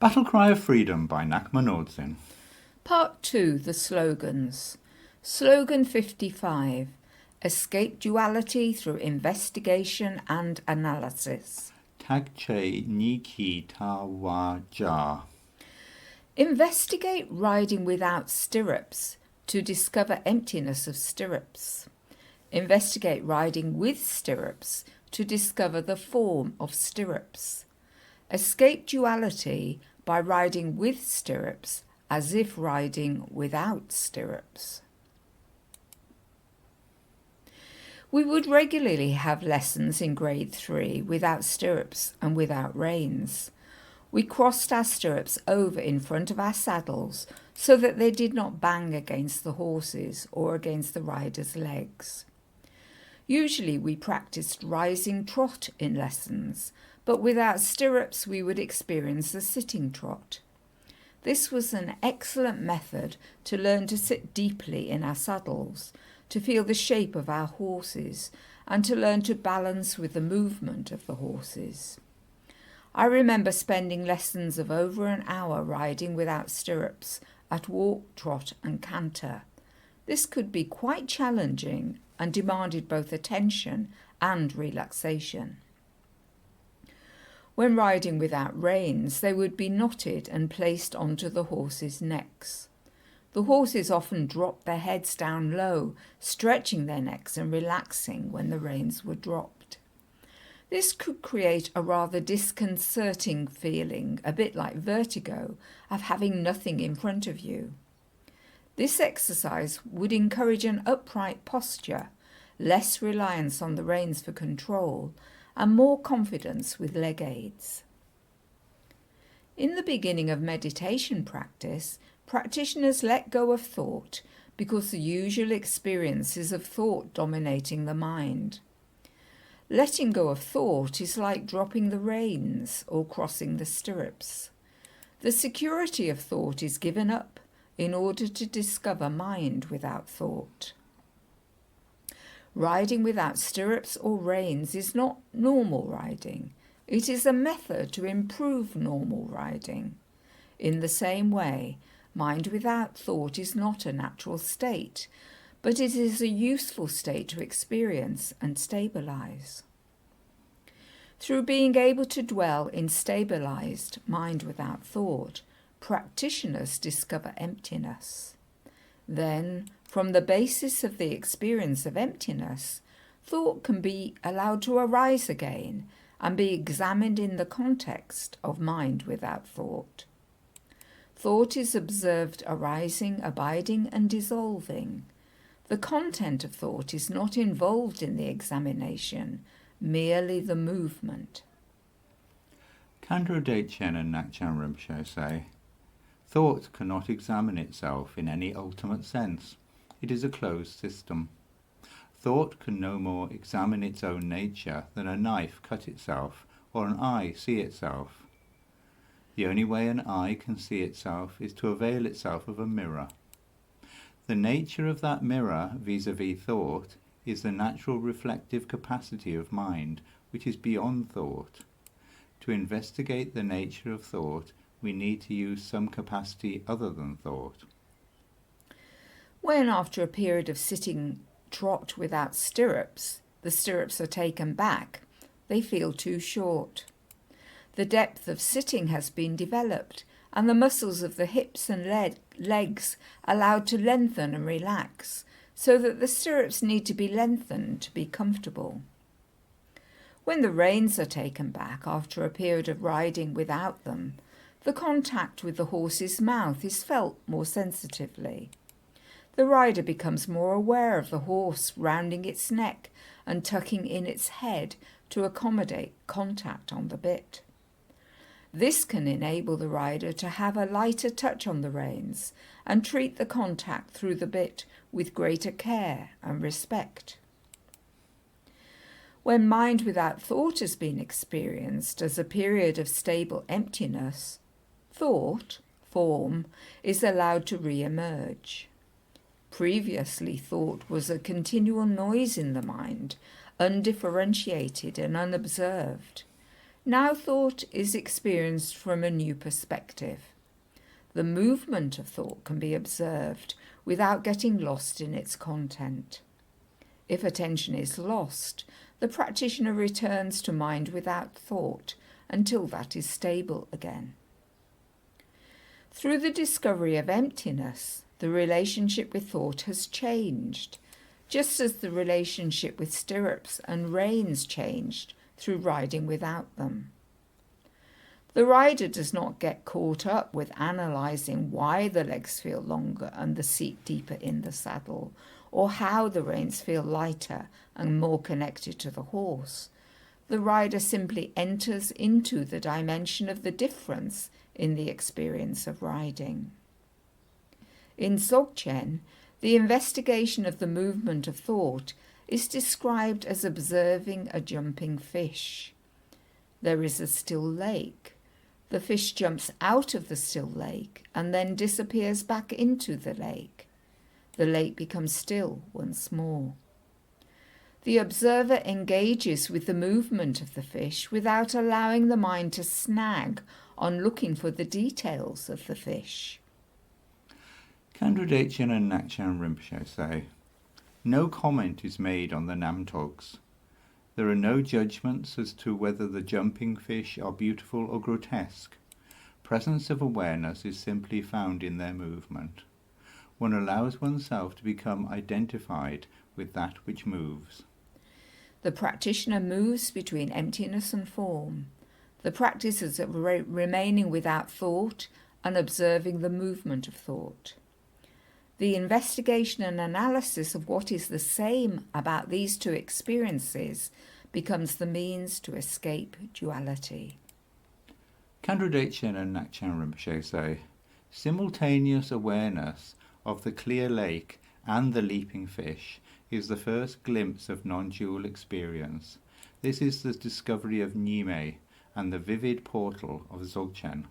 Battlecry of Freedom by Ngakma Nor'dzin. Part 2, the slogans. Slogan 55, escape duality through investigation and analysis. Tagche Niki Ta Wa Ja. Investigate riding without stirrups to discover emptiness of stirrups. Investigate riding with stirrups to discover the form of stirrups. Escape duality by riding with stirrups as if riding without stirrups. We would regularly have lessons in grade 3 without stirrups and without reins. We crossed our stirrups over in front of our saddles so that they did not bang against the horses or against the rider's legs. Usually we practiced rising trot in lessons, but without stirrups we would experience the sitting trot. This was an excellent method to learn to sit deeply in our saddles, to feel the shape of our horses, and to learn to balance with the movement of the horses. I remember spending lessons of over an hour riding without stirrups at walk, trot and canter. This could be quite challenging and demanded both attention and relaxation. When riding without reins, they would be knotted and placed onto the horses' necks. The horses often dropped their heads down low, stretching their necks and relaxing when the reins were dropped. This could create a rather disconcerting feeling, a bit like vertigo, of having nothing in front of you. This exercise would encourage an upright posture, less reliance on the reins for control, and more confidence with leg aids. In the beginning of meditation practice, practitioners let go of thought because the usual experience is of thought dominating the mind. Letting go of thought is like dropping the reins or crossing the stirrups. The security of thought is given up in order to discover mind without thought. Riding without stirrups or reins is not normal riding. It is a method to improve normal riding. In the same way, mind without thought is not a natural state, but it is a useful state to experience and stabilize. Through being able to dwell in stabilized mind without thought, practitioners discover emptiness. Then, from the basis of the experience of emptiness, thought can be allowed to arise again and be examined in the context of mind without thought. Thought is observed arising, abiding, and dissolving. The content of thought is not involved in the examination, merely the movement. Kandro Dechen and Nakchan Rinpoche say, thought cannot examine itself in any ultimate sense. It is a closed system. Thought can no more examine its own nature than a knife cut itself or an eye see itself. The only way an eye can see itself is to avail itself of a mirror. The nature of that mirror vis-à-vis thought is the natural reflective capacity of mind, which is beyond thought. To investigate the nature of thought, we need to use some capacity other than thought. When, after a period of sitting trot without stirrups, the stirrups are taken back, they feel too short. The depth of sitting has been developed, and the muscles of the hips and legs allowed to lengthen and relax, so that the stirrups need to be lengthened to be comfortable. When the reins are taken back after a period of riding without them, the contact with the horse's mouth is felt more sensitively. The rider becomes more aware of the horse rounding its neck and tucking in its head to accommodate contact on the bit. This can enable the rider to have a lighter touch on the reins and treat the contact through the bit with greater care and respect. When mind without thought has been experienced as a period of stable emptiness, thought, form, is allowed to re-emerge. Previously, thought was a continual noise in the mind, undifferentiated and unobserved. Now thought is experienced from a new perspective. The movement of thought can be observed without getting lost in its content. If attention is lost, the practitioner returns to mind without thought until that is stable again. Through the discovery of emptiness, the relationship with thought has changed, just as the relationship with stirrups and reins changed through riding without them. The rider does not get caught up with analysing why the legs feel longer and the seat deeper in the saddle, or how the reins feel lighter and more connected to the horse. The rider simply enters into the dimension of the difference in the experience of riding. In Dzogchen, the investigation of the movement of thought is described as observing a jumping fish. There is a still lake. The fish jumps out of the still lake and then disappears back into the lake. The lake becomes still once more. The observer engages with the movement of the fish without allowing the mind to snag on looking for the details of the fish. Khandro Dechen and Ngakchen Rinpoche say, no comment is made on the Namtogs. There are no judgments as to whether the jumping fish are beautiful or grotesque. Presence of awareness is simply found in their movement. One allows oneself to become identified with that which moves. The practitioner moves between emptiness and form. The practice is of remaining without thought and observing the movement of thought. The investigation and analysis of what is the same about these two experiences becomes the means to escape duality. Khandro Dechen and Ngakchen Rinpoche say, simultaneous awareness of the clear lake and the leaping fish is the first glimpse of non-dual experience. This is the discovery of Nyime and the vivid portal of Dzogchen.